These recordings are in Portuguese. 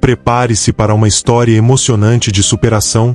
Prepare-se para uma história emocionante de superação,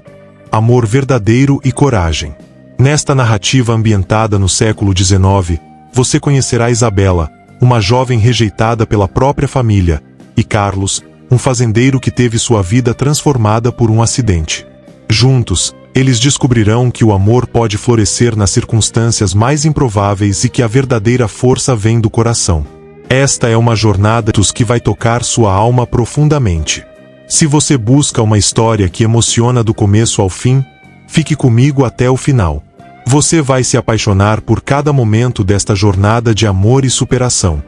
amor verdadeiro e coragem. Nesta narrativa ambientada no século XIX, você conhecerá Isabela, uma jovem rejeitada pela própria família, e Carlos, um fazendeiro que teve sua vida transformada por um acidente. Juntos, eles descobrirão que o amor pode florescer nas circunstâncias mais improváveis e que a verdadeira força vem do coração. Esta é uma jornada que vai tocar sua alma profundamente. Se você busca uma história que emociona do começo ao fim, fique comigo até o final. Você vai se apaixonar por cada momento desta jornada de amor e superação.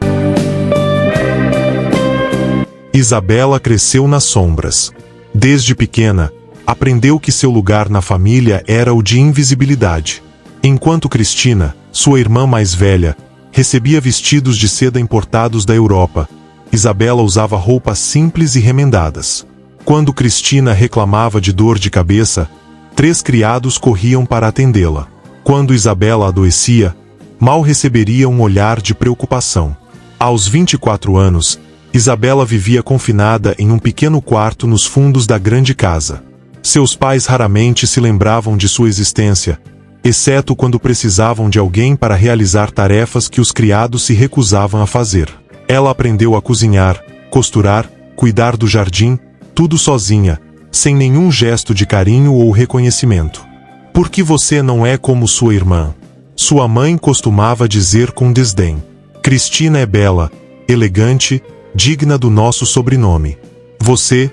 Isabela cresceu nas sombras. Desde pequena, aprendeu que seu lugar na família era o de invisibilidade. Enquanto Cristina, sua irmã mais velha, recebia vestidos de seda importados da Europa, Isabela usava roupas simples e remendadas. Quando Cristina reclamava de dor de cabeça, 3 criados corriam para atendê-la. Quando Isabela adoecia, mal receberia um olhar de preocupação. Aos 24 anos, Isabela vivia confinada em um pequeno quarto nos fundos da grande casa. Seus pais raramente se lembravam de sua existência, exceto quando precisavam de alguém para realizar tarefas que os criados se recusavam a fazer. Ela aprendeu a cozinhar, costurar, cuidar do jardim, tudo sozinha, sem nenhum gesto de carinho ou reconhecimento. "Por que você não é como sua irmã?" Sua mãe costumava dizer com desdém. "Cristina é bela, elegante, digna do nosso sobrenome. Você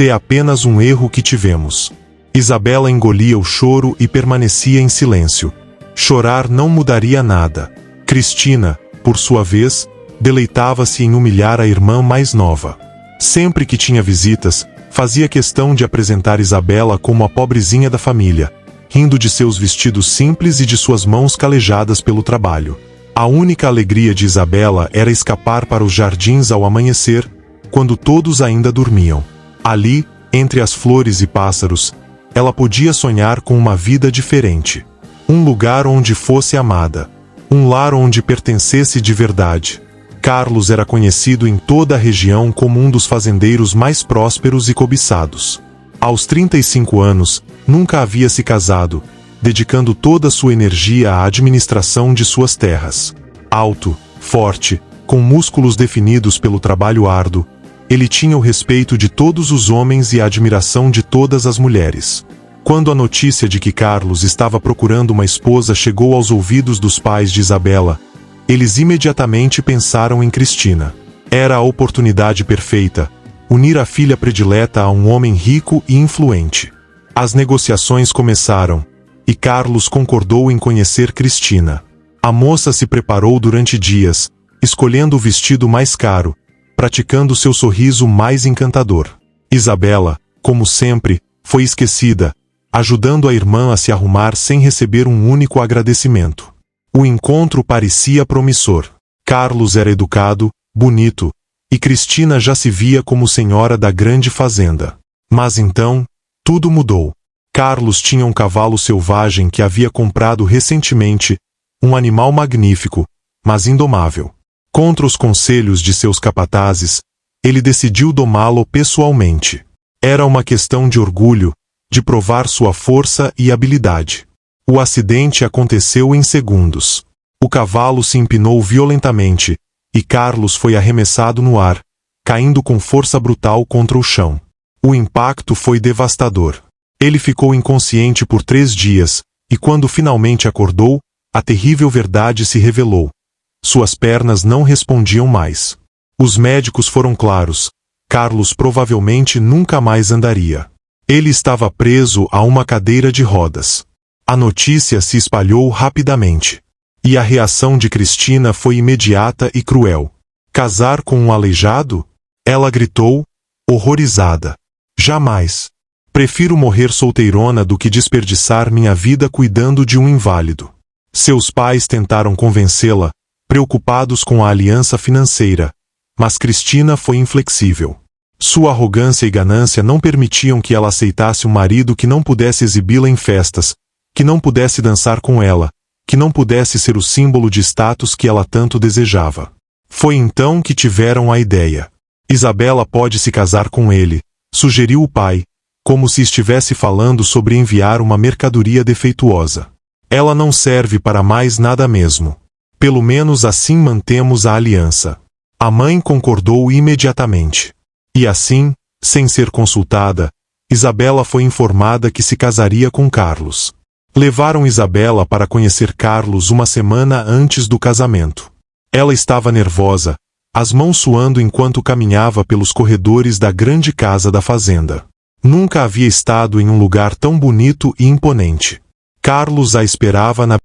é apenas um erro que tivemos." Isabela engolia o choro e permanecia em silêncio. Chorar não mudaria nada. Cristina, por sua vez, deleitava-se em humilhar a irmã mais nova. Sempre que tinha visitas, fazia questão de apresentar Isabela como a pobrezinha da família, rindo de seus vestidos simples e de suas mãos calejadas pelo trabalho. A única alegria de Isabela era escapar para os jardins ao amanhecer, quando todos ainda dormiam. Ali, entre as flores e pássaros, ela podia sonhar com uma vida diferente. Um lugar onde fosse amada. Um lar onde pertencesse de verdade. Carlos era conhecido em toda a região como um dos fazendeiros mais prósperos e cobiçados. Aos 35 anos, nunca havia se casado, dedicando toda sua energia à administração de suas terras. Alto, forte, com músculos definidos pelo trabalho árduo, ele tinha o respeito de todos os homens e a admiração de todas as mulheres. Quando a notícia de que Carlos estava procurando uma esposa chegou aos ouvidos dos pais de Isabela, eles imediatamente pensaram em Cristina. Era a oportunidade perfeita, unir a filha predileta a um homem rico e influente. As negociações começaram, e Carlos concordou em conhecer Cristina. A moça se preparou durante dias, escolhendo o vestido mais caro, praticando seu sorriso mais encantador. Isabela, como sempre, foi esquecida, ajudando a irmã a se arrumar sem receber um único agradecimento. O encontro parecia promissor. Carlos era educado, bonito, e Cristina já se via como senhora da grande fazenda. Mas então, tudo mudou. Carlos tinha um cavalo selvagem que havia comprado recentemente, um animal magnífico, mas indomável. Contra os conselhos de seus capatazes, ele decidiu domá-lo pessoalmente. Era uma questão de orgulho, de provar sua força e habilidade. O acidente aconteceu em segundos. O cavalo se empinou violentamente, e Carlos foi arremessado no ar, caindo com força brutal contra o chão. O impacto foi devastador. Ele ficou inconsciente por 3 dias, e quando finalmente acordou, a terrível verdade se revelou. Suas pernas não respondiam mais. Os médicos foram claros. Carlos provavelmente nunca mais andaria. Ele estava preso a uma cadeira de rodas. A notícia se espalhou rapidamente. E a reação de Cristina foi imediata e cruel. "Casar com um aleijado?" Ela gritou, horrorizada. "Jamais. Prefiro morrer solteirona do que desperdiçar minha vida cuidando de um inválido." Seus pais tentaram convencê-la, preocupados com a aliança financeira, mas Cristina foi inflexível. Sua arrogância e ganância não permitiam que ela aceitasse um marido que não pudesse exibi-la em festas, que não pudesse dançar com ela, que não pudesse ser o símbolo de status que ela tanto desejava. Foi então que tiveram a ideia. Isabela pode se casar com ele, sugeriu o pai, como se estivesse falando sobre enviar uma mercadoria defeituosa. Ela não serve para mais nada mesmo. Pelo menos assim mantemos a aliança. A mãe concordou imediatamente. E assim, sem ser consultada, Isabela foi informada que se casaria com Carlos. Levaram Isabela para conhecer Carlos uma semana antes do casamento. Ela estava nervosa, as mãos suando enquanto caminhava pelos corredores da grande casa da fazenda. Nunca havia estado em um lugar tão bonito e imponente. Carlos a esperava na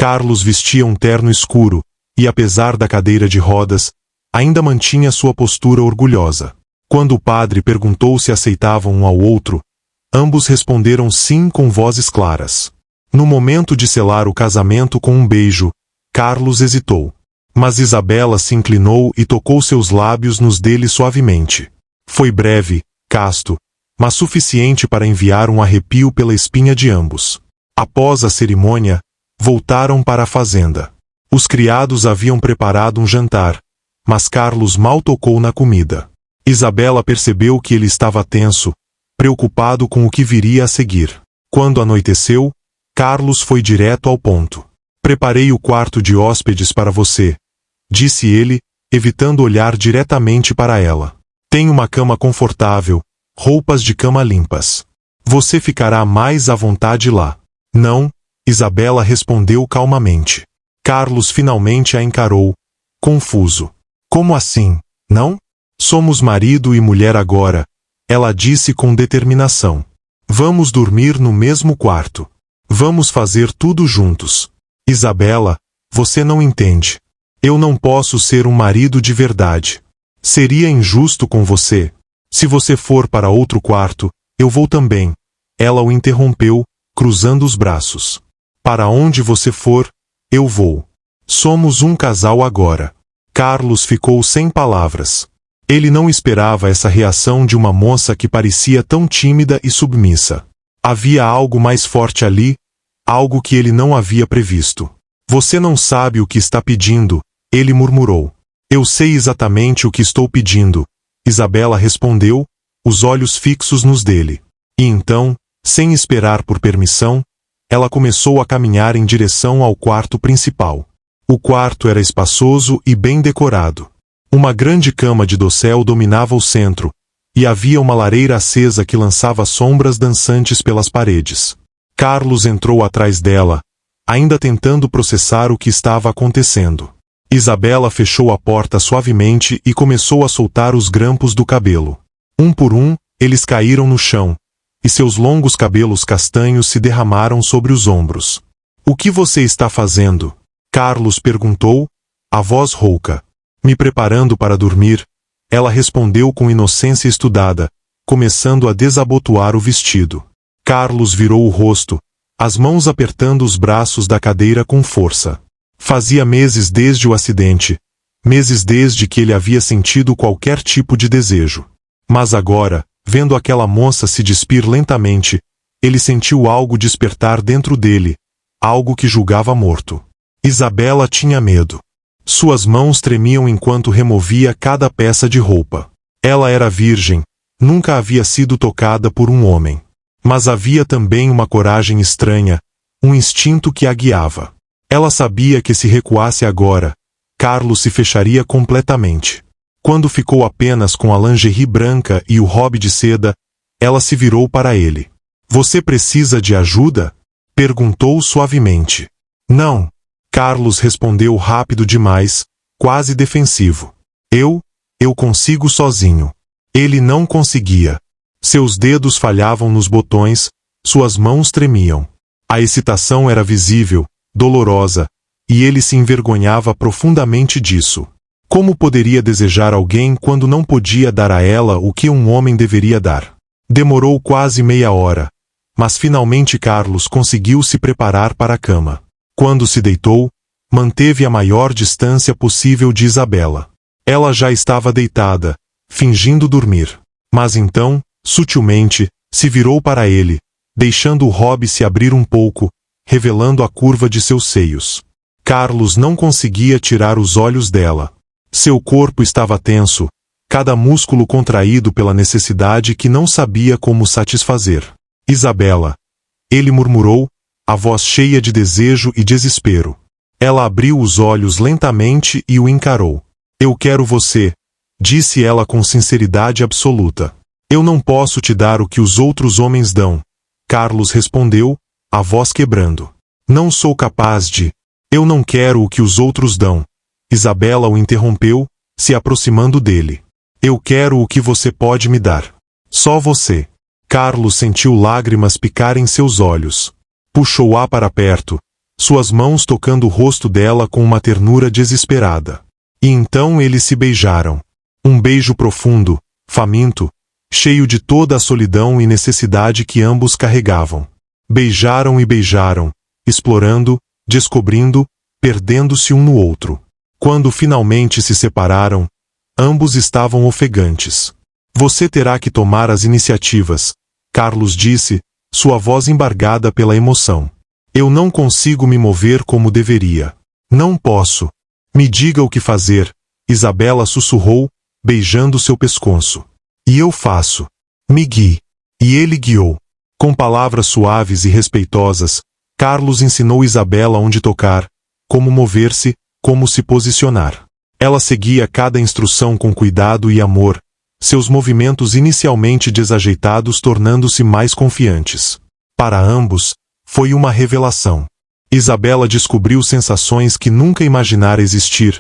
Carlos vestia um terno escuro, e apesar da cadeira de rodas, ainda mantinha sua postura orgulhosa. Quando o padre perguntou se aceitavam um ao outro, ambos responderam sim com vozes claras. No momento de selar o casamento com um beijo, Carlos hesitou. Mas Isabela se inclinou e tocou seus lábios nos dele suavemente. Foi breve, casto, mas suficiente para enviar um arrepio pela espinha de ambos. Após a cerimônia, voltaram para a fazenda. Os criados haviam preparado um jantar, mas Carlos mal tocou na comida. Isabela percebeu que ele estava tenso, preocupado com o que viria a seguir. Quando anoiteceu, Carlos foi direto ao ponto. Preparei o quarto de hóspedes para você, disse ele, evitando olhar diretamente para ela. Tem uma cama confortável, roupas de cama limpas. Você ficará mais à vontade lá. Não, Isabela respondeu calmamente. Carlos finalmente a encarou, confuso. Como assim, não? Somos marido e mulher agora, ela disse com determinação. Vamos dormir no mesmo quarto. Vamos fazer tudo juntos. Isabela, você não entende. Eu não posso ser um marido de verdade. Seria injusto com você. Se você for para outro quarto, eu vou também. Ela o interrompeu, cruzando os braços. Para onde você for, eu vou. Somos um casal agora. Carlos ficou sem palavras. Ele não esperava essa reação de uma moça que parecia tão tímida e submissa. Havia algo mais forte ali, algo que ele não havia previsto. Você não sabe o que está pedindo, ele murmurou. Eu sei exatamente o que estou pedindo, Isabela respondeu, os olhos fixos nos dele. E então, sem esperar por permissão, ela começou a caminhar em direção ao quarto principal. O quarto era espaçoso e bem decorado. Uma grande cama de dossel dominava o centro, e havia uma lareira acesa que lançava sombras dançantes pelas paredes. Carlos entrou atrás dela, ainda tentando processar o que estava acontecendo. Isabela fechou a porta suavemente e começou a soltar os grampos do cabelo. Um por um, eles caíram no chão, e seus longos cabelos castanhos se derramaram sobre os ombros. O que você está fazendo? Carlos perguntou, a voz rouca. Me preparando para dormir, ela respondeu com inocência estudada, começando a desabotoar o vestido. Carlos virou o rosto, as mãos apertando os braços da cadeira com força. Fazia meses desde o acidente, meses desde que ele havia sentido qualquer tipo de desejo. Mas agora, vendo aquela moça se despir lentamente, ele sentiu algo despertar dentro dele, algo que julgava morto. Isabela tinha medo. Suas mãos tremiam enquanto removia cada peça de roupa. Ela era virgem, nunca havia sido tocada por um homem. Mas havia também uma coragem estranha, um instinto que a guiava. Ela sabia que se recuasse agora, Carlos se fecharia completamente. Quando ficou apenas com a lingerie branca e o robe de seda, ela se virou para ele. Você precisa de ajuda? Perguntou suavemente. Não. Carlos respondeu rápido demais, quase defensivo. Eu consigo sozinho. Ele não conseguia. Seus dedos falhavam nos botões, suas mãos tremiam. A excitação era visível, dolorosa, e ele se envergonhava profundamente disso. Como poderia desejar alguém quando não podia dar a ela o que um homem deveria dar? Demorou quase meia hora, mas finalmente Carlos conseguiu se preparar para a cama. Quando se deitou, manteve a maior distância possível de Isabela. Ela já estava deitada, fingindo dormir. Mas então, sutilmente, se virou para ele, deixando o robe se abrir um pouco, revelando a curva de seus seios. Carlos não conseguia tirar os olhos dela. Seu corpo estava tenso, cada músculo contraído pela necessidade que não sabia como satisfazer. Isabela. Ele murmurou, a voz cheia de desejo e desespero. Ela abriu os olhos lentamente e o encarou. Eu quero você, disse ela com sinceridade absoluta. Eu não posso te dar o que os outros homens dão. Carlos respondeu, a voz quebrando. Não sou capaz de. Eu não quero o que os outros dão. Isabela o interrompeu, se aproximando dele. Eu quero o que você pode me dar. Só você. Carlos sentiu lágrimas picarem seus olhos. Puxou-a para perto, suas mãos tocando o rosto dela com uma ternura desesperada. E então eles se beijaram. Um beijo profundo, faminto, cheio de toda a solidão e necessidade que ambos carregavam. Beijaram e beijaram, explorando, descobrindo, perdendo-se um no outro. Quando finalmente se separaram, ambos estavam ofegantes. Você terá que tomar as iniciativas, Carlos disse, sua voz embargada pela emoção. Eu não consigo me mover como deveria. Não posso. Me diga o que fazer, Isabela sussurrou, beijando seu pescoço. E eu faço. Me guie. E ele guiou. Com palavras suaves e respeitosas, Carlos ensinou Isabela onde tocar, como mover-se, como se posicionar. Ela seguia cada instrução com cuidado e amor, seus movimentos inicialmente desajeitados tornando-se mais confiantes. Para ambos, foi uma revelação. Isabela descobriu sensações que nunca imaginara existir,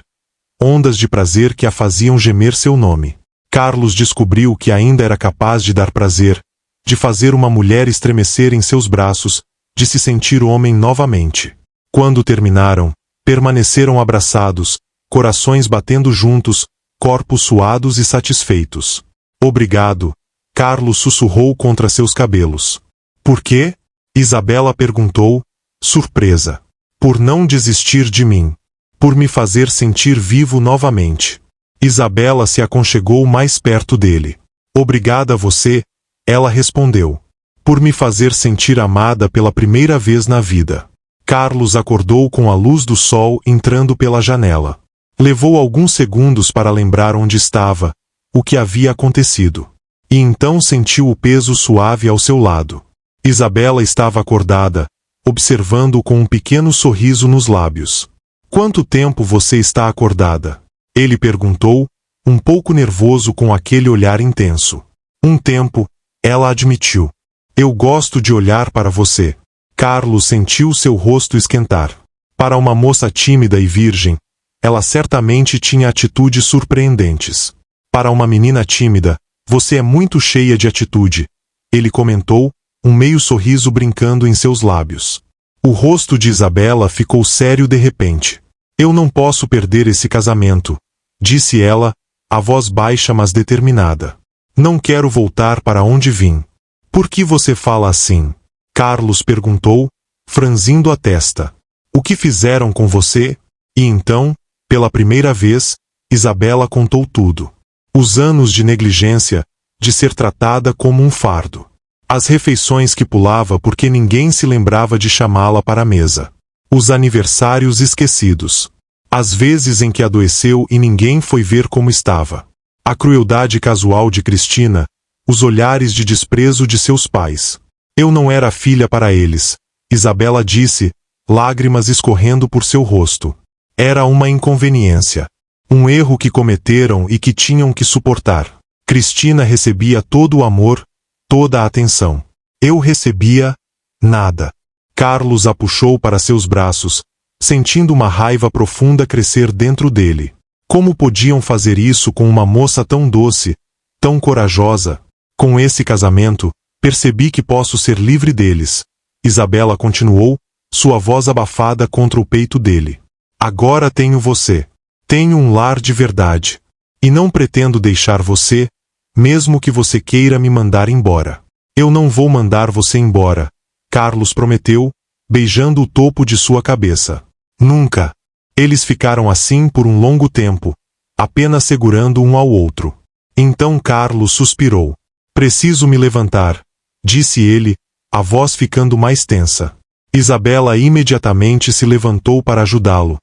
ondas de prazer que a faziam gemer seu nome. Carlos descobriu que ainda era capaz de dar prazer, de fazer uma mulher estremecer em seus braços, de se sentir homem novamente. Quando terminaram, permaneceram abraçados, corações batendo juntos, corpos suados e satisfeitos. Obrigado, Carlos sussurrou contra seus cabelos. Por quê? Isabela perguntou, surpresa. Por não desistir de mim. Por me fazer sentir vivo novamente. Isabela se aconchegou mais perto dele. Obrigada a você, ela respondeu. Por me fazer sentir amada pela primeira vez na vida. Carlos acordou com a luz do sol entrando pela janela. Levou alguns segundos para lembrar onde estava, o que havia acontecido. E então sentiu o peso suave ao seu lado. Isabela estava acordada, observando-o com um pequeno sorriso nos lábios. Quanto tempo você está acordada? Ele perguntou, um pouco nervoso com aquele olhar intenso. Um tempo, ela admitiu. Eu gosto de olhar para você. Carlos sentiu seu rosto esquentar. Para uma moça tímida e virgem, ela certamente tinha atitudes surpreendentes. Para uma menina tímida, você é muito cheia de atitude, ele comentou, um meio sorriso brincando em seus lábios. O rosto de Isabela ficou sério de repente. Eu não posso perder esse casamento, disse ela, a voz baixa mas determinada. Não quero voltar para onde vim. Por que você fala assim? Carlos perguntou, franzindo a testa. O que fizeram com você? E então, pela primeira vez, Isabela contou tudo. Os anos de negligência, de ser tratada como um fardo. As refeições que pulava porque ninguém se lembrava de chamá-la para a mesa. Os aniversários esquecidos. As vezes em que adoeceu e ninguém foi ver como estava. A crueldade casual de Cristina, os olhares de desprezo de seus pais. Eu não era filha para eles, Isabela disse, lágrimas escorrendo por seu rosto. Era uma inconveniência. Um erro que cometeram e que tinham que suportar. Cristina recebia todo o amor, toda a atenção. Eu recebia nada. Carlos a puxou para seus braços, sentindo uma raiva profunda crescer dentro dele. Como podiam fazer isso com uma moça tão doce, tão corajosa? Com esse casamento, percebi que posso ser livre deles. Isabela continuou, sua voz abafada contra o peito dele. Agora tenho você. Tenho um lar de verdade. E não pretendo deixar você, mesmo que você queira me mandar embora. Eu não vou mandar você embora, Carlos prometeu, beijando o topo de sua cabeça. Nunca. Eles ficaram assim por um longo tempo, apenas segurando um ao outro. Então Carlos suspirou. Preciso me levantar, disse ele, a voz ficando mais tensa. Isabela imediatamente se levantou para ajudá-lo,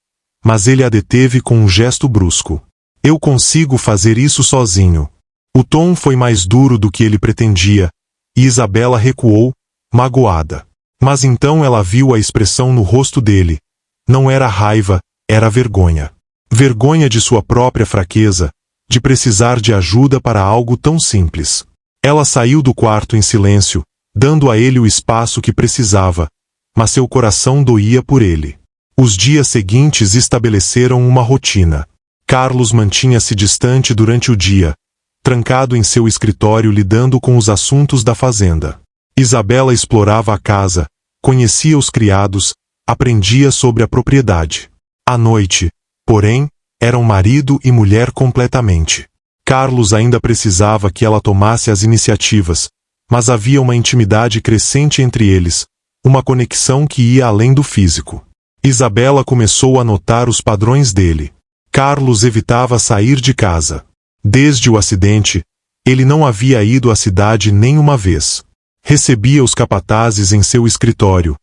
mas ele a deteve com um gesto brusco. Eu consigo fazer isso sozinho. O tom foi mais duro do que ele pretendia, e Isabela recuou, magoada. Mas então ela viu a expressão no rosto dele. Não era raiva, era vergonha. Vergonha de sua própria fraqueza, de precisar de ajuda para algo tão simples. Ela saiu do quarto em silêncio, dando a ele o espaço que precisava, mas seu coração doía por ele. Os dias seguintes estabeleceram uma rotina. Carlos mantinha-se distante durante o dia, trancado em seu escritório lidando com os assuntos da fazenda. Isabela explorava a casa, conhecia os criados, aprendia sobre a propriedade. À noite, porém, eram marido e mulher completamente. Carlos ainda precisava que ela tomasse as iniciativas, mas havia uma intimidade crescente entre eles, uma conexão que ia além do físico. Isabela começou a notar os padrões dele. Carlos evitava sair de casa. Desde o acidente, ele não havia ido à cidade nem uma vez. Recebia os capatazes em seu escritório,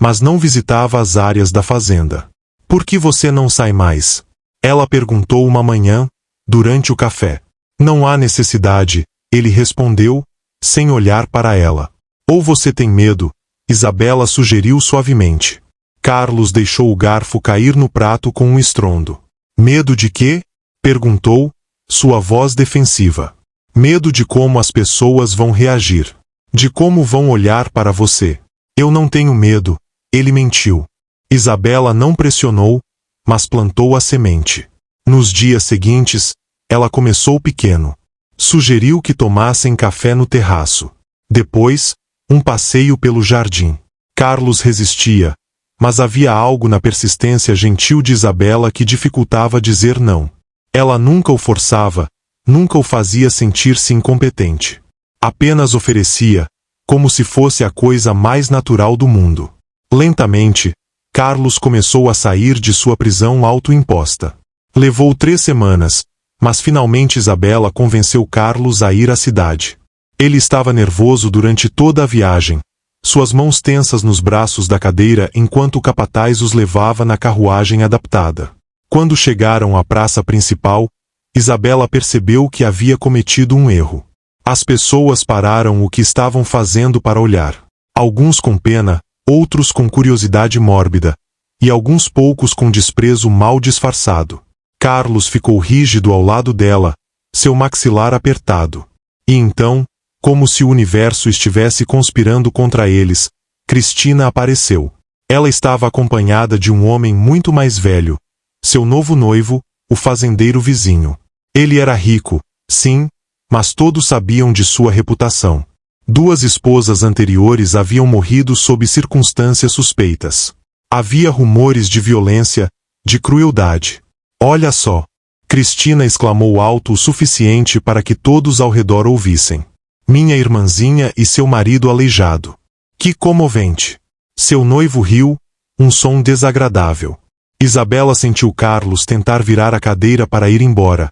mas não visitava as áreas da fazenda. Por que você não sai mais? Ela perguntou uma manhã, durante o café. Não há necessidade, ele respondeu, sem olhar para ela. Ou você tem medo? Isabela sugeriu suavemente. Carlos deixou o garfo cair no prato com um estrondo. Medo de quê? Perguntou, sua voz defensiva. Medo de como as pessoas vão reagir. De como vão olhar para você. Eu não tenho medo, ele mentiu. Isabela não pressionou, mas plantou a semente. Nos dias seguintes, ela começou pequeno. Sugeriu que tomassem café no terraço. Depois, um passeio pelo jardim. Carlos resistia, mas havia algo na persistência gentil de Isabela que dificultava dizer não. Ela nunca o forçava, nunca o fazia sentir-se incompetente. Apenas oferecia, como se fosse a coisa mais natural do mundo. Lentamente, Carlos começou a sair de sua prisão autoimposta. Levou 3 semanas, mas finalmente Isabela convenceu Carlos a ir à cidade. Ele estava nervoso durante toda a viagem, suas mãos tensas nos braços da cadeira enquanto o capataz os levava na carruagem adaptada. Quando chegaram à praça principal, Isabela percebeu que havia cometido um erro. As pessoas pararam o que estavam fazendo para olhar. Alguns com pena, outros com curiosidade mórbida, e alguns poucos com desprezo mal disfarçado. Carlos ficou rígido ao lado dela, seu maxilar apertado. E então, como se o universo estivesse conspirando contra eles, Cristina apareceu. Ela estava acompanhada de um homem muito mais velho, seu novo noivo, o fazendeiro vizinho. Ele era rico, sim, mas todos sabiam de sua reputação. 2 esposas anteriores haviam morrido sob circunstâncias suspeitas. Havia rumores de violência, de crueldade. Olha só! Cristina exclamou alto o suficiente para que todos ao redor ouvissem. Minha irmãzinha e seu marido aleijado. Que comovente! Seu noivo riu, um som desagradável. Isabela sentiu Carlos tentar virar a cadeira para ir embora,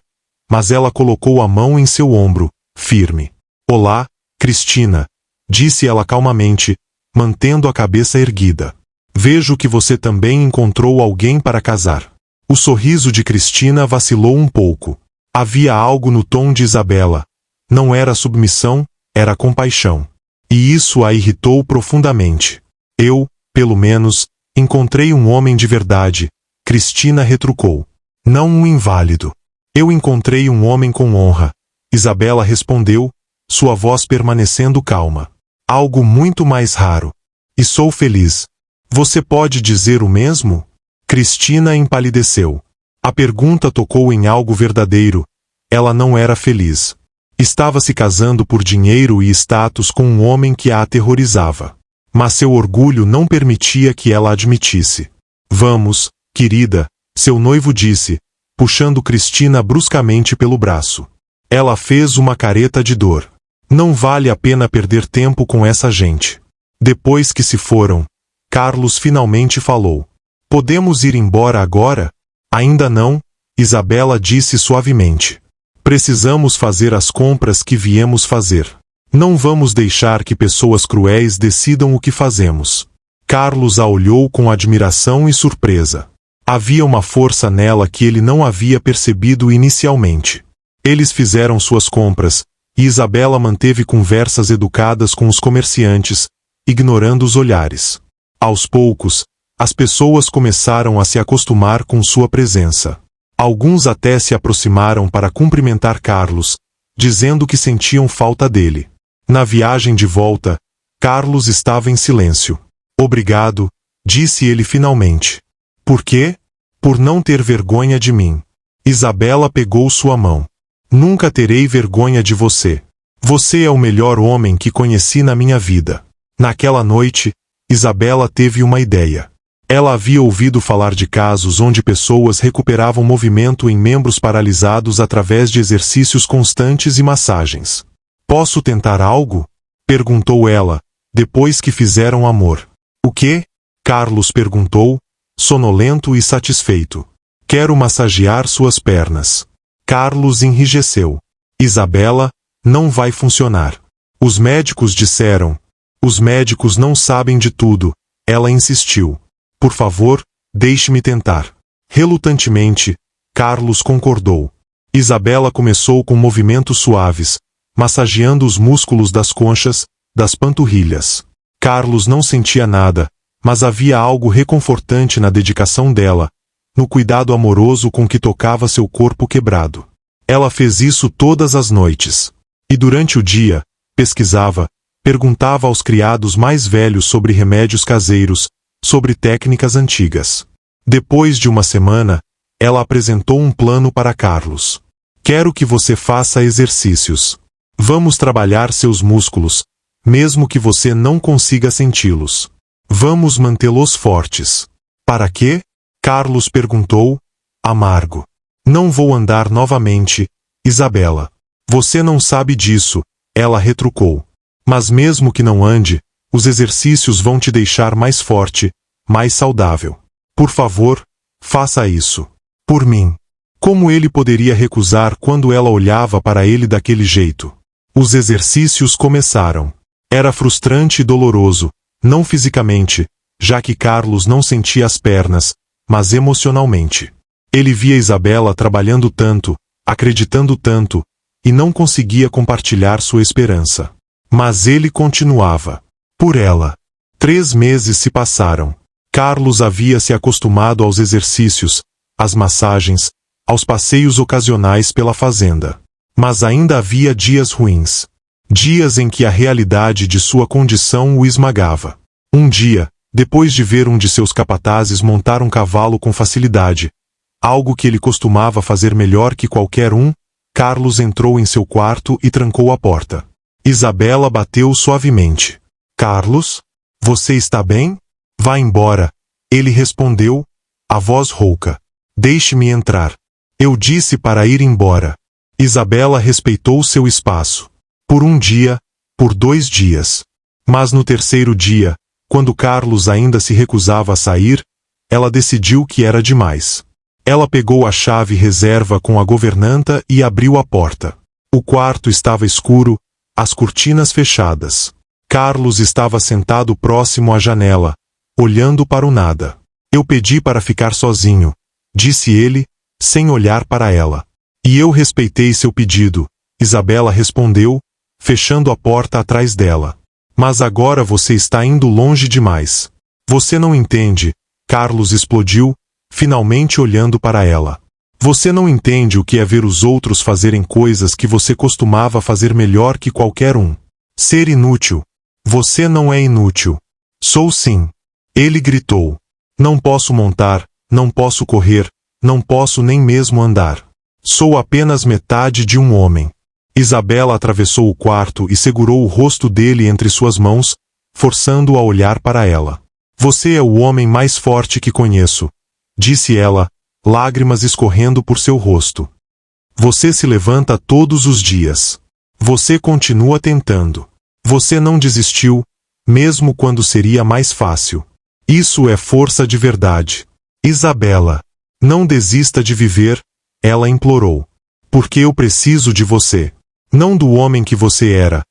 mas ela colocou a mão em seu ombro, firme. Olá, Cristina, disse ela calmamente, mantendo a cabeça erguida. Vejo que você também encontrou alguém para casar. O sorriso de Cristina vacilou um pouco. Havia algo no tom de Isabela. Não era submissão, era compaixão. E isso a irritou profundamente. Eu, pelo menos, encontrei um homem de verdade, Cristina retrucou. Não um inválido. Eu encontrei um homem com honra, Isabela respondeu, sua voz permanecendo calma. Algo muito mais raro. E sou feliz. Você pode dizer o mesmo? Cristina empalideceu. A pergunta tocou em algo verdadeiro. Ela não era feliz. Estava se casando por dinheiro e status com um homem que a aterrorizava. Mas seu orgulho não permitia que ela admitisse. Vamos, querida, seu noivo disse, puxando Cristina bruscamente pelo braço. Ela fez uma careta de dor. Não vale a pena perder tempo com essa gente. Depois que se foram, Carlos finalmente falou. Podemos ir embora agora? Ainda não, Isabela disse suavemente. Precisamos fazer as compras que viemos fazer. Não vamos deixar que pessoas cruéis decidam o que fazemos. Carlos a olhou com admiração e surpresa. Havia uma força nela que ele não havia percebido inicialmente. Eles fizeram suas compras, e Isabela manteve conversas educadas com os comerciantes, ignorando os olhares. Aos poucos, as pessoas começaram a se acostumar com sua presença. Alguns até se aproximaram para cumprimentar Carlos, dizendo que sentiam falta dele. Na viagem de volta, Carlos estava em silêncio. Obrigado, disse ele finalmente. Por quê? Por não ter vergonha de mim. Isabela pegou sua mão. Nunca terei vergonha de você. Você é o melhor homem que conheci na minha vida. Naquela noite, Isabela teve uma ideia. Ela havia ouvido falar de casos onde pessoas recuperavam movimento em membros paralisados através de exercícios constantes e massagens. Posso tentar algo? Perguntou ela, depois que fizeram amor. O quê? Carlos perguntou, sonolento e satisfeito. Quero massagear suas pernas. Carlos enrijeceu. Isabela, não vai funcionar. Os médicos disseram. Os médicos não sabem de tudo, ela insistiu. Por favor, deixe-me tentar. Relutantemente, Carlos concordou. Isabela começou com movimentos suaves, massageando os músculos das conchas, das panturrilhas. Carlos não sentia nada, mas havia algo reconfortante na dedicação dela, no cuidado amoroso com que tocava seu corpo quebrado. Ela fez isso todas as noites. E durante o dia, pesquisava, perguntava aos criados mais velhos sobre remédios caseiros, sobre técnicas antigas. Depois de uma semana, ela apresentou um plano para Carlos. Quero que você faça exercícios. Vamos trabalhar seus músculos, mesmo que você não consiga senti-los. Vamos mantê-los fortes. Para quê? Carlos perguntou, amargo. Não vou andar novamente, Isabela. Você não sabe disso, ela retrucou. Mas mesmo que não ande, os exercícios vão te deixar mais forte, mais saudável. Por favor, faça isso. Por mim. Como ele poderia recusar quando ela olhava para ele daquele jeito? Os exercícios começaram. Era frustrante e doloroso, não fisicamente, já que Carlos não sentia as pernas, mas emocionalmente. Ele via Isabela trabalhando tanto, acreditando tanto, e não conseguia compartilhar sua esperança. Mas ele continuava. Por ela. 3 meses se passaram. Carlos havia se acostumado aos exercícios, às massagens, aos passeios ocasionais pela fazenda. Mas ainda havia dias ruins. Dias em que a realidade de sua condição o esmagava. Um dia, depois de ver um de seus capatazes montar um cavalo com facilidade, algo que ele costumava fazer melhor que qualquer um, Carlos entrou em seu quarto e trancou a porta. Isabela bateu suavemente. Carlos? Você está bem? Vá embora. Ele respondeu, a voz rouca. Deixe-me entrar. Eu disse para ir embora. Isabela respeitou seu espaço. Por um dia, por 2 dias. Mas no terceiro dia, quando Carlos ainda se recusava a sair, ela decidiu que era demais. Ela pegou a chave reserva com a governanta e abriu a porta. O quarto estava escuro, as cortinas fechadas. Carlos estava sentado próximo à janela, olhando para o nada. Eu pedi para ficar sozinho, disse ele, sem olhar para ela. E eu respeitei seu pedido, Isabela respondeu, fechando a porta atrás dela. Mas agora você está indo longe demais. Você não entende, Carlos explodiu, finalmente olhando para ela. Você não entende o que é ver os outros fazerem coisas que você costumava fazer melhor que qualquer um. Ser inútil. Você não é inútil. Sou sim. Ele gritou. Não posso montar, não posso correr, não posso nem mesmo andar. Sou apenas metade de um homem. Isabela atravessou o quarto e segurou o rosto dele entre suas mãos, forçando-o a olhar para ela. Você é o homem mais forte que conheço, disse ela, lágrimas escorrendo por seu rosto. Você se levanta todos os dias. Você continua tentando. Você não desistiu, mesmo quando seria mais fácil. Isso é força de verdade. Isabela, não desista de viver, ela implorou. Porque eu preciso de você. Não do homem que você era,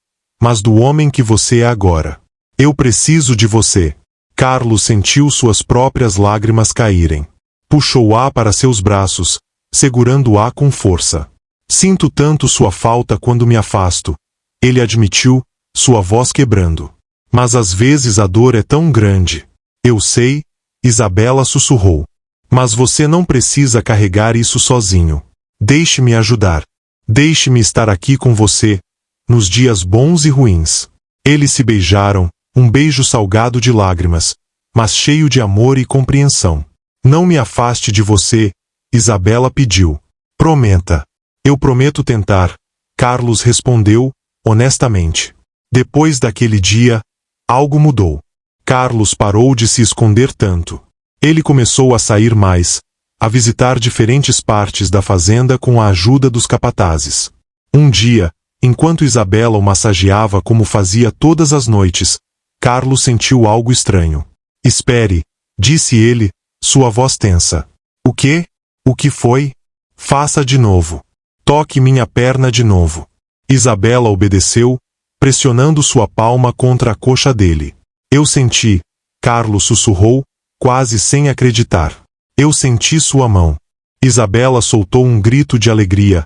mas do homem que você é agora. Eu preciso de você. Carlos sentiu suas próprias lágrimas caírem. Puxou-a para seus braços, segurando-a com força. Sinto tanto sua falta quando me afasto, ele admitiu, sua voz quebrando. Mas às vezes a dor é tão grande. Eu sei, Isabela sussurrou. Mas você não precisa carregar isso sozinho. Deixe-me ajudar. Deixe-me estar aqui com você, nos dias bons e ruins. Eles se beijaram, um beijo salgado de lágrimas, mas cheio de amor e compreensão. Não me afaste de você, Isabela pediu. Prometa. Eu prometo tentar, Carlos respondeu, honestamente. Depois daquele dia, algo mudou. Carlos parou de se esconder tanto. Ele começou a sair mais, a visitar diferentes partes da fazenda com a ajuda dos capatazes. Um dia, enquanto Isabela o massageava como fazia todas as noites, Carlos sentiu algo estranho. Espere, disse ele, sua voz tensa. O quê? O que foi? Faça de novo. Toque minha perna de novo. Isabela obedeceu, pressionando sua palma contra a coxa dele. Eu senti, Carlos sussurrou, quase sem acreditar. Eu senti sua mão. Isabela soltou um grito de alegria,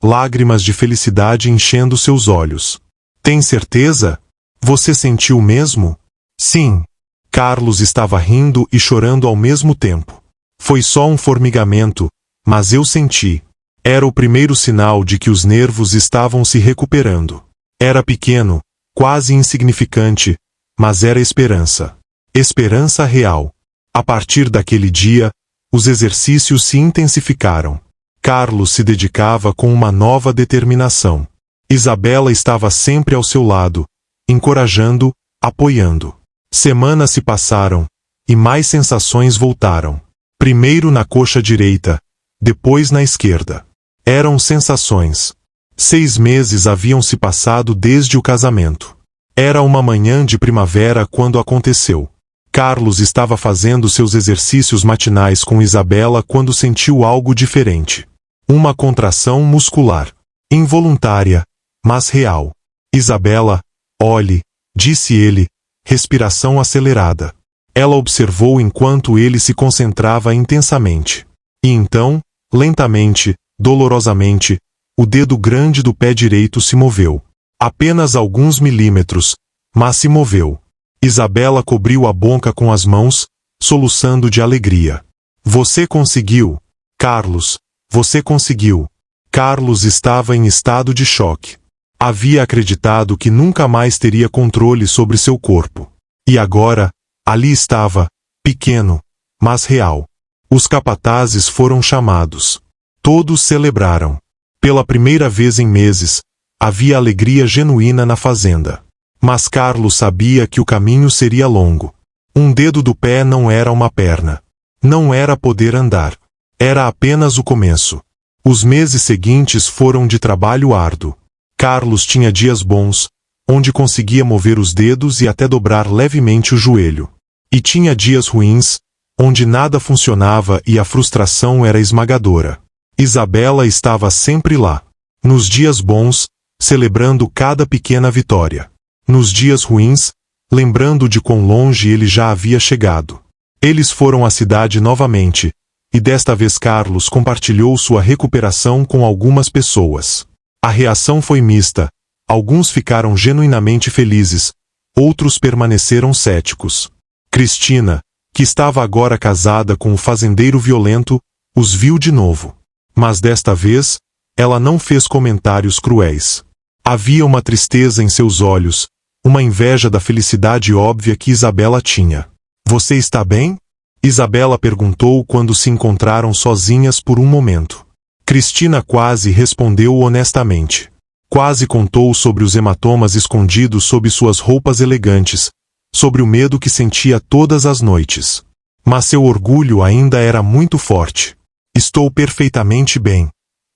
lágrimas de felicidade enchendo seus olhos. Tem certeza? Você sentiu mesmo? Sim. Carlos estava rindo e chorando ao mesmo tempo. Foi só um formigamento, mas eu senti. Era o primeiro sinal de que os nervos estavam se recuperando. Era pequeno, quase insignificante, mas era esperança. Esperança real. A partir daquele dia, os exercícios se intensificaram. Carlos se dedicava com uma nova determinação. Isabela estava sempre ao seu lado, encorajando, apoiando. Semanas se passaram, e mais sensações voltaram. Primeiro na coxa direita, depois na esquerda. Eram sensações. 6 meses haviam se passado desde o casamento. Era uma manhã de primavera quando aconteceu. Carlos estava fazendo seus exercícios matinais com Isabela quando sentiu algo diferente. Uma contração muscular. Involuntária, mas real. Isabela, olhe, disse ele, respiração acelerada. Ela observou enquanto ele se concentrava intensamente. E então, lentamente, dolorosamente, o dedo grande do pé direito se moveu. Apenas alguns milímetros, mas se moveu. Isabela cobriu a boca com as mãos, soluçando de alegria. Você conseguiu, Carlos, você conseguiu. Carlos estava em estado de choque. Havia acreditado que nunca mais teria controle sobre seu corpo. E agora, ali estava, pequeno, mas real. Os capatazes foram chamados. Todos celebraram. Pela primeira vez em meses, havia alegria genuína na fazenda. Mas Carlos sabia que o caminho seria longo. Um dedo do pé não era uma perna. Não era poder andar. Era apenas o começo. Os meses seguintes foram de trabalho árduo. Carlos tinha dias bons, onde conseguia mover os dedos e até dobrar levemente o joelho. E tinha dias ruins, onde nada funcionava e a frustração era esmagadora. Isabela estava sempre lá. Nos dias bons, celebrando cada pequena vitória. Nos dias ruins, lembrando de quão longe ele já havia chegado. Eles foram à cidade novamente, e desta vez Carlos compartilhou sua recuperação com algumas pessoas. A reação foi mista. Alguns ficaram genuinamente felizes, outros permaneceram céticos. Cristina, que estava agora casada com o fazendeiro violento, os viu de novo. Mas desta vez, ela não fez comentários cruéis. Havia uma tristeza em seus olhos, uma inveja da felicidade óbvia que Isabela tinha. Você está bem? Isabela perguntou quando se encontraram sozinhas por um momento. Cristina quase respondeu honestamente. Quase contou sobre os hematomas escondidos sob suas roupas elegantes, sobre o medo que sentia todas as noites. Mas seu orgulho ainda era muito forte. Estou perfeitamente bem.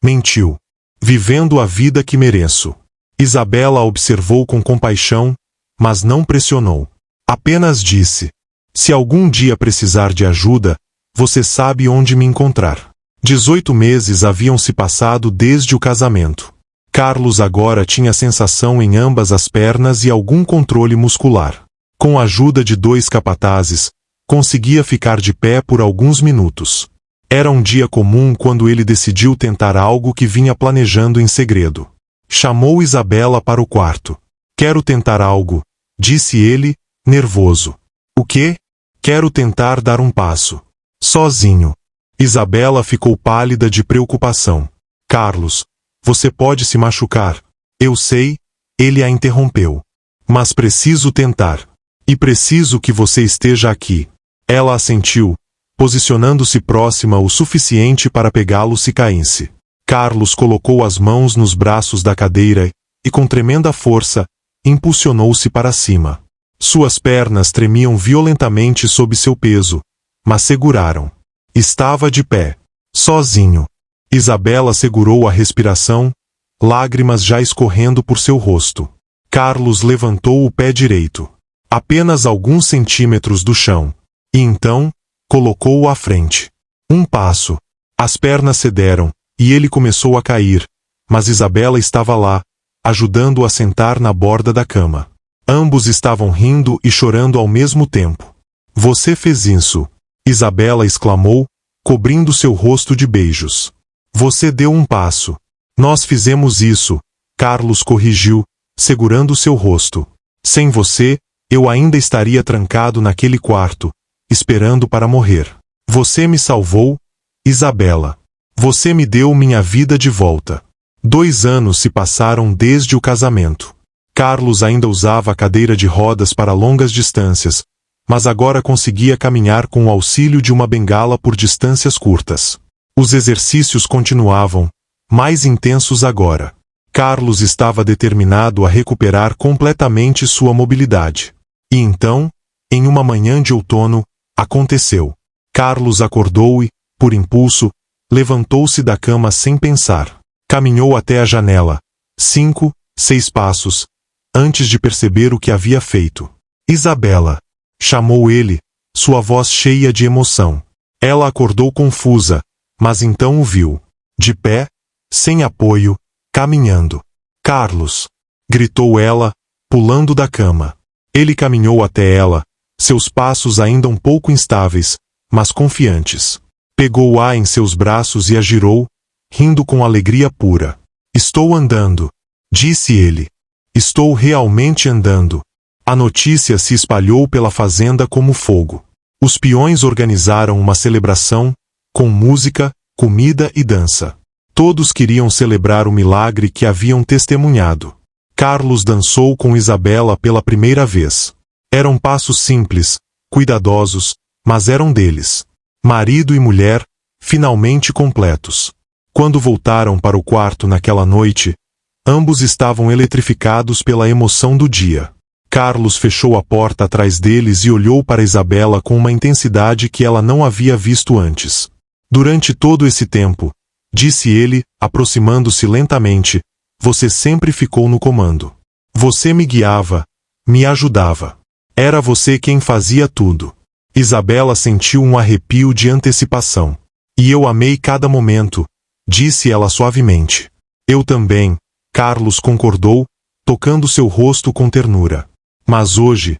Mentiu. Vivendo a vida que mereço. Isabela a observou com compaixão, mas não pressionou. Apenas disse: se algum dia precisar de ajuda, você sabe onde me encontrar. 18 meses haviam se passado desde o casamento. Carlos agora tinha sensação em ambas as pernas e algum controle muscular. Com a ajuda de 2 capatazes, conseguia ficar de pé por alguns minutos. Era um dia comum quando ele decidiu tentar algo que vinha planejando em segredo. Chamou Isabela para o quarto. Quero tentar algo, disse ele, nervoso. O quê? Quero tentar dar um passo. Sozinho. Isabela ficou pálida de preocupação. Carlos, você pode se machucar. Eu sei, ele a interrompeu. Mas preciso tentar. E preciso que você esteja aqui. Ela assentiu, posicionando-se próxima o suficiente para pegá-lo se caísse. Carlos colocou as mãos nos braços da cadeira e, com tremenda força, impulsionou-se para cima. Suas pernas tremiam violentamente sob seu peso, mas seguraram. Estava de pé. Sozinho. Isabela segurou a respiração, lágrimas já escorrendo por seu rosto. Carlos levantou o pé direito. Apenas alguns centímetros do chão. E então, colocou-o à frente. Um passo. As pernas cederam, e ele começou a cair, mas Isabela estava lá, ajudando-o a sentar na borda da cama. Ambos estavam rindo e chorando ao mesmo tempo. Você fez isso, Isabela exclamou, cobrindo seu rosto de beijos. Você deu um passo. Nós fizemos isso, Carlos corrigiu, segurando seu rosto. Sem você, eu ainda estaria trancado naquele quarto, esperando para morrer. Você me salvou, Isabela. Você me deu minha vida de volta. 2 anos se passaram desde o casamento. Carlos ainda usava a cadeira de rodas para longas distâncias, mas agora conseguia caminhar com o auxílio de uma bengala por distâncias curtas. Os exercícios continuavam, mais intensos agora. Carlos estava determinado a recuperar completamente sua mobilidade. E então, em uma manhã de outono, aconteceu. Carlos acordou e, por impulso, levantou-se da cama sem pensar. Caminhou até a janela. 5, 6 passos, antes de perceber o que havia feito. Isabela! Chamou ele, sua voz cheia de emoção. Ela acordou confusa, mas então o viu. De pé, sem apoio, caminhando. Carlos! Gritou ela, pulando da cama. Ele caminhou até ela, seus passos ainda um pouco instáveis, mas confiantes. Pegou-a em seus braços e a girou, rindo com alegria pura. Estou andando, disse ele. Estou realmente andando. A notícia se espalhou pela fazenda como fogo. Os peões organizaram uma celebração, com música, comida e dança. Todos queriam celebrar o milagre que haviam testemunhado. Carlos dançou com Isabela pela primeira vez. Eram passos simples, cuidadosos, mas eram deles. Marido e mulher, finalmente completos. Quando voltaram para o quarto naquela noite, ambos estavam eletrificados pela emoção do dia. Carlos fechou a porta atrás deles e olhou para Isabela com uma intensidade que ela não havia visto antes. Durante todo esse tempo, disse ele, aproximando-se lentamente, você sempre ficou no comando. Você me guiava, me ajudava. Era você quem fazia tudo. Isabela sentiu um arrepio de antecipação. E eu amei cada momento, disse ela suavemente. Eu também, Carlos concordou, tocando seu rosto com ternura. Mas hoje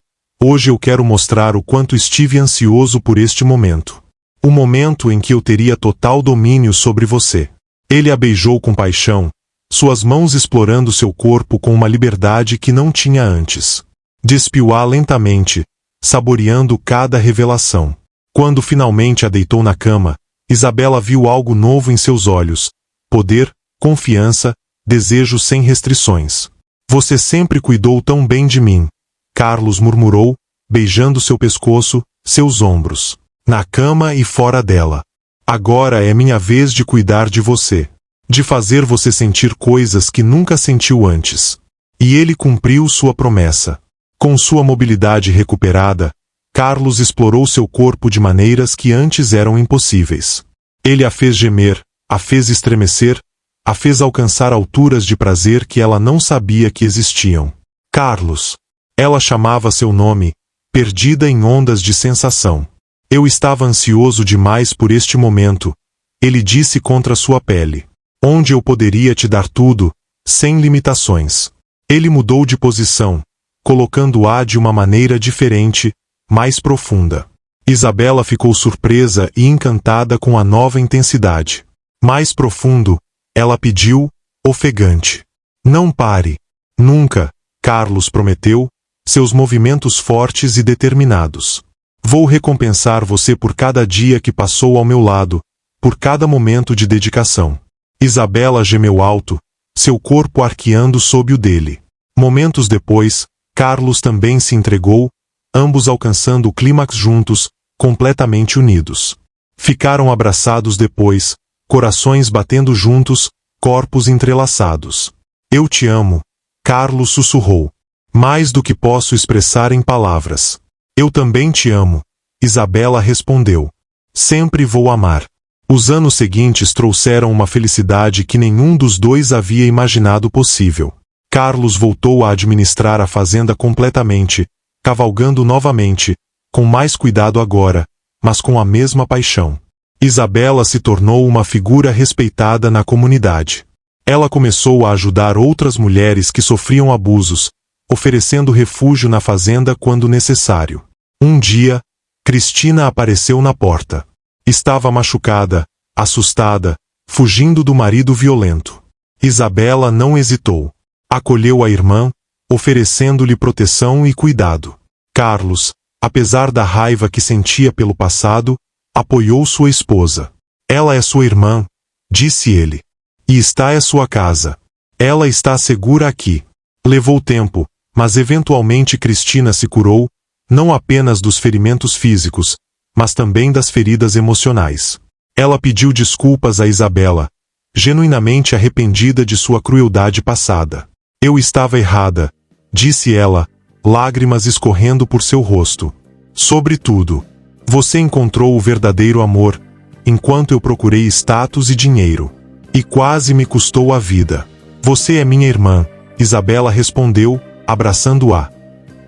eu quero mostrar o quanto estive ansioso por este momento. O momento em que eu teria total domínio sobre você. Ele a beijou com paixão, suas mãos explorando seu corpo com uma liberdade que não tinha antes. Despiu-a lentamente, saboreando cada revelação. Quando finalmente a deitou na cama, Isabela viu algo novo em seus olhos. Poder, confiança, desejo sem restrições. Você sempre cuidou tão bem de mim, Carlos murmurou, beijando seu pescoço, seus ombros. Na cama e fora dela. Agora é minha vez de cuidar de você. De fazer você sentir coisas que nunca sentiu antes. E ele cumpriu sua promessa. Com sua mobilidade recuperada, Carlos explorou seu corpo de maneiras que antes eram impossíveis. Ele a fez gemer, a fez estremecer, a fez alcançar alturas de prazer que ela não sabia que existiam. Carlos. Ela chamava seu nome, perdida em ondas de sensação. Eu estava ansioso demais por este momento, ele disse contra sua pele. Onde eu poderia te dar tudo, sem limitações. Ele mudou de posição, colocando-a de uma maneira diferente, mais profunda. Isabela ficou surpresa e encantada com a nova intensidade. Mais profundo, ela pediu, ofegante. Não pare. Nunca, Carlos prometeu, seus movimentos fortes e determinados. Vou recompensar você por cada dia que passou ao meu lado, por cada momento de dedicação. Isabela gemeu alto, seu corpo arqueando sob o dele. Momentos depois, Carlos também se entregou, ambos alcançando o clímax juntos, completamente unidos. Ficaram abraçados depois, corações batendo juntos, corpos entrelaçados. Eu te amo, Carlos sussurrou. Mais do que posso expressar em palavras. Eu também te amo, Isabela respondeu. Sempre vou amar. Os anos seguintes trouxeram uma felicidade que nenhum dos dois havia imaginado possível. Carlos voltou a administrar a fazenda completamente, cavalgando novamente, com mais cuidado agora, mas com a mesma paixão. Isabela se tornou uma figura respeitada na comunidade. Ela começou a ajudar outras mulheres que sofriam abusos, oferecendo refúgio na fazenda quando necessário. Um dia, Cristina apareceu na porta. Estava machucada, assustada, fugindo do marido violento. Isabela não hesitou. Acolheu a irmã, oferecendo-lhe proteção e cuidado. Carlos, apesar da raiva que sentia pelo passado, apoiou sua esposa. Ela é sua irmã, disse ele. E esta é sua casa. Ela está segura aqui. Levou tempo, mas eventualmente Cristina se curou, não apenas dos ferimentos físicos, mas também das feridas emocionais. Ela pediu desculpas a Isabela, genuinamente arrependida de sua crueldade passada. Eu estava errada, disse ela, lágrimas escorrendo por seu rosto. Sobretudo, você encontrou o verdadeiro amor, enquanto eu procurei status e dinheiro. E quase me custou a vida. Você é minha irmã, Isabela respondeu, abraçando-a.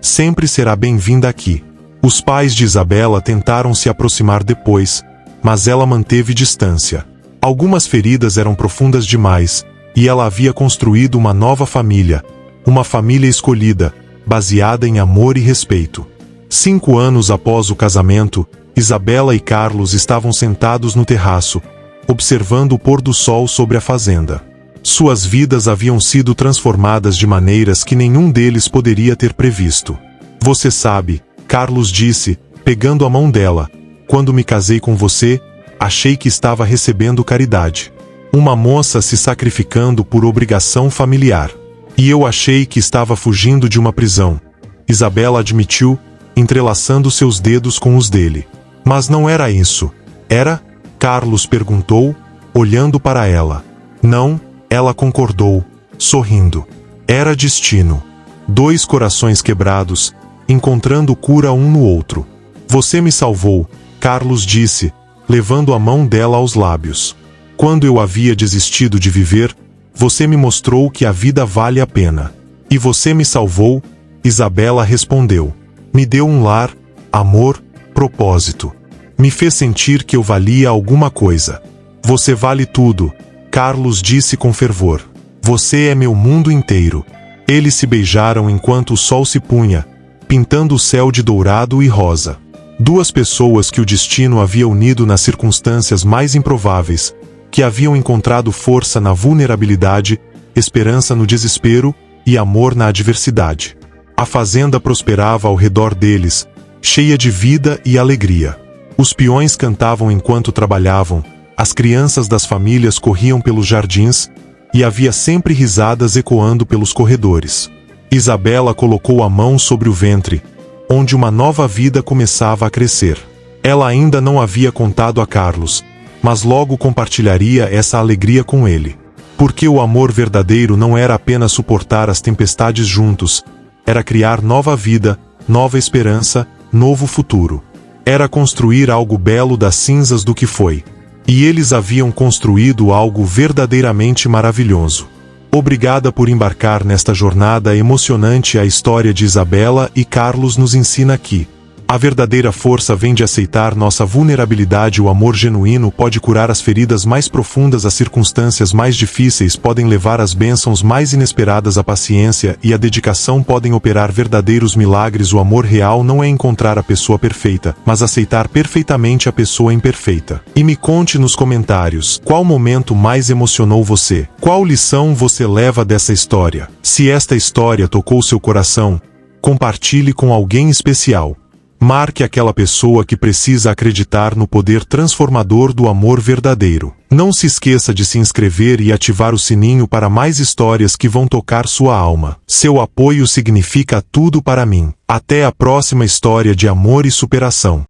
Sempre será bem-vinda aqui. Os pais de Isabela tentaram se aproximar depois, mas ela manteve distância. Algumas feridas eram profundas demais, e ela havia construído uma nova família, uma família escolhida, baseada em amor e respeito. 5 anos após o casamento, Isabela e Carlos estavam sentados no terraço, observando o pôr do sol sobre a fazenda. Suas vidas haviam sido transformadas de maneiras que nenhum deles poderia ter previsto. Você sabe, Carlos disse, pegando a mão dela, quando me casei com você, achei que estava recebendo caridade. Uma moça se sacrificando por obrigação familiar. E eu achei que estava fugindo de uma prisão. Isabela admitiu, entrelaçando seus dedos com os dele. Mas não era isso. Era? Carlos perguntou, olhando para ela. Não, ela concordou, sorrindo. Era destino. 2 corações quebrados, encontrando cura um no outro. Você me salvou, Carlos disse, levando a mão dela aos lábios. Quando eu havia desistido de viver, você me mostrou que a vida vale a pena. E você me salvou, Isabela respondeu. Me deu um lar, amor, propósito. Me fez sentir que eu valia alguma coisa. Você vale tudo, Carlos disse com fervor. Você é meu mundo inteiro. Eles se beijaram enquanto o sol se punha, pintando o céu de dourado e rosa. 2 pessoas que o destino havia unido nas circunstâncias mais improváveis, que haviam encontrado força na vulnerabilidade, esperança no desespero e amor na adversidade. A fazenda prosperava ao redor deles, cheia de vida e alegria. Os peões cantavam enquanto trabalhavam, as crianças das famílias corriam pelos jardins, e havia sempre risadas ecoando pelos corredores. Isabela colocou a mão sobre o ventre, onde uma nova vida começava a crescer. Ela ainda não havia contado a Carlos, mas logo compartilharia essa alegria com ele. Porque o amor verdadeiro não era apenas suportar as tempestades juntos, era criar nova vida, nova esperança, novo futuro. Era construir algo belo das cinzas do que foi. E eles haviam construído algo verdadeiramente maravilhoso. Obrigada por embarcar nesta jornada emocionante. A história de Isabela e Carlos nos ensina aqui. A verdadeira força vem de aceitar nossa vulnerabilidade. O amor genuíno pode curar as feridas mais profundas. As circunstâncias mais difíceis podem levar às bênçãos mais inesperadas. A paciência e a dedicação podem operar verdadeiros milagres. O amor real não é encontrar a pessoa perfeita, mas aceitar perfeitamente a pessoa imperfeita. E me conte nos comentários, qual momento mais emocionou você? Qual lição você leva dessa história? Se esta história tocou seu coração, compartilhe com alguém especial. Marque aquela pessoa que precisa acreditar no poder transformador do amor verdadeiro. Não se esqueça de se inscrever e ativar o sininho para mais histórias que vão tocar sua alma. Seu apoio significa tudo para mim. Até a próxima história de amor e superação.